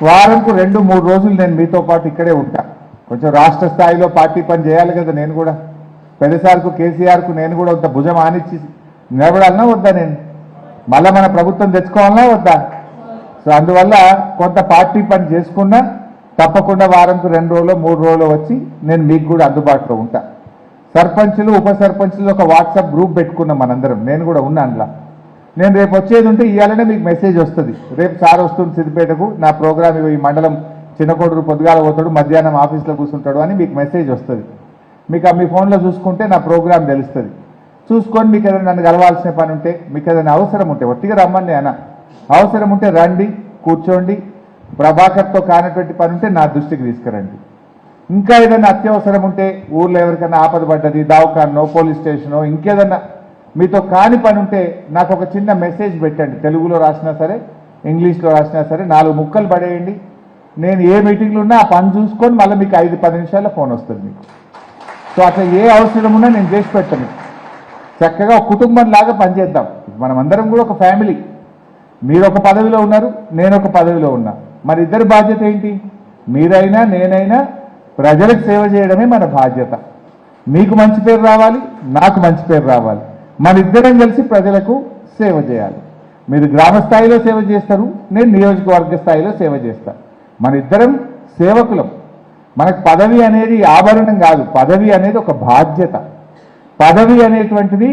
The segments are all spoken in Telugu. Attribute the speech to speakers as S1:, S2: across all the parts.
S1: వారంకు 2-3 రోజులు నేను మీతో పాటు ఇక్కడే ఉంటా. కొంచెం రాష్ట్ర స్థాయిలో పార్టీ పని చేయాలి కదా. నేను కూడా పెద్దసార్కు కేసీఆర్కు నేను కూడా కొంత భుజం ఆనిచ్చి నిలబడాలన్నా వద్దా? నేను మళ్ళీ మన ప్రభుత్వం తెచ్చుకోవాలన్నా వద్దా? సో అందువల్ల కొంత పార్టీ పని చేసుకున్నా తప్పకుండా వారంకు 2 రోజులు 3 రోజులు వచ్చి నేను మీకు కూడా అందుబాటులో ఉంటా. సర్పంచులు ఉప సర్పంచులు ఒక వాట్సాప్ గ్రూప్ పెట్టుకున్నాం మనందరం. నేను కూడా ఉన్నా అందులో. నేను రేపు వచ్చేది ఉంటే ఇవాళనే మీకు మెసేజ్ వస్తుంది. రేపు సార్ వస్తుంది సిద్దిపేటకు, నా ప్రోగ్రామ్ ఈ మండలం చిన్నకోడూరు పొద్దుగాల పోతాడు, మధ్యాహ్నం ఆఫీస్లో కూర్చుంటాడు అని మీకు మెసేజ్ వస్తుంది. మీకు మీ ఫోన్లో చూసుకుంటే నా ప్రోగ్రామ్ తెలుస్తుంది. చూసుకొని మీకు ఏదైనా నన్ను కలవాల్సిన పని ఉంటే, మీకు ఏదైనా అవసరం ఉంటే ఒట్టిగా రమ్మని అన్న, అవసరం ఉంటే రండి, కూర్చోండి. ప్రభాకర్తో కానటువంటి పని ఉంటే నా దృష్టికి తీసుకురండి. ఇంకా ఏదైనా అత్యవసరం ఉంటే ఊర్లో ఎవరికైనా ఆపద పడ్డది, దావకాన్నో పోలీస్ స్టేషనో ఇంకేదన్నా మీతో కాని పని ఉంటే నాకు ఒక చిన్న మెసేజ్ పెట్టండి. తెలుగులో రాసినా సరే, ఇంగ్లీష్లో రాసినా సరే, 4 ముక్కలు పడేయండి. నేను ఏ మీటింగ్లో ఉన్నా ఆ పని చూసుకొని మళ్ళీ మీకు 5-10 నిమిషాల్లో ఫోన్ వస్తుంది మీకు. సో అట్లా ఏ అవసరం ఉన్నా నేను చేసి పెడతాను. చక్కగా ఒక కుటుంబం లాగా పనిచేద్దాం. మనం అందరం కూడా ఒక ఫ్యామిలీ. మీరు ఒక పదవిలో ఉన్నారు, నేను ఒక పదవిలో ఉన్నా. మరి ఇద్దరి బాధ్యత ఏంటి? మీరైనా నేనైనా ప్రజలకు సేవ చేయడమే మన బాధ్యత. మీకు మంచి పేరు రావాలి, నాకు మంచి పేరు రావాలి. మన ఇద్దరం కలిసి ప్రజలకు సేవ చేయాలి. మీరు గ్రామ స్థాయిలో సేవ చేస్తారు, నేను నియోజకవర్గ స్థాయిలో సేవ చేస్తాను. మన ఇద్దరం సేవకులం. మనకు పదవి అనేది ఆభరణం కాదు, పదవి అనేది ఒక బాధ్యత. పదవి అనేటువంటిది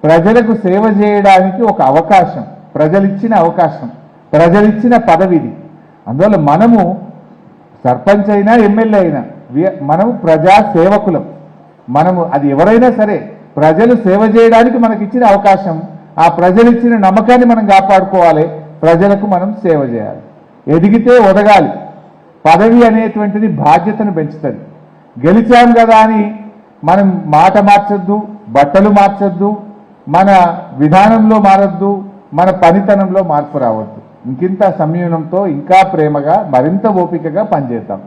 S1: ప్రజలకు సేవ చేయడానికి ఒక అవకాశం, ప్రజలిచ్చిన అవకాశం, ప్రజలిచ్చిన పదవిది. అందువల్ల మనము సర్పంచ్ అయినా ఎమ్మెల్యే అయినా మనము ప్రజా సేవకులం. మనము అది ఎవరైనా సరే ప్రజలు సేవ చేయడానికి మనకి ఇచ్చిన అవకాశం, ఆ ప్రజలు ఇచ్చిన నమ్మకాన్ని మనం కాపాడుకోవాలి. ప్రజలకు మనం సేవ చేయాలి. ఎదిగితే ఒదగాలి. పదవి అనేటువంటిది బాధ్యతను పెంచుతుంది. గెలిచాం కదా అని మనం మాట మార్చొద్దు, బట్టలు మార్చొద్దు, మన విధానంలో మారొద్దు, మన పనితనంలో మార్పు రావద్దు. ఇంకింత సంయమనంతో ఇంకా ప్రేమగా మరింత ఓపికగా పనిచేద్దాం.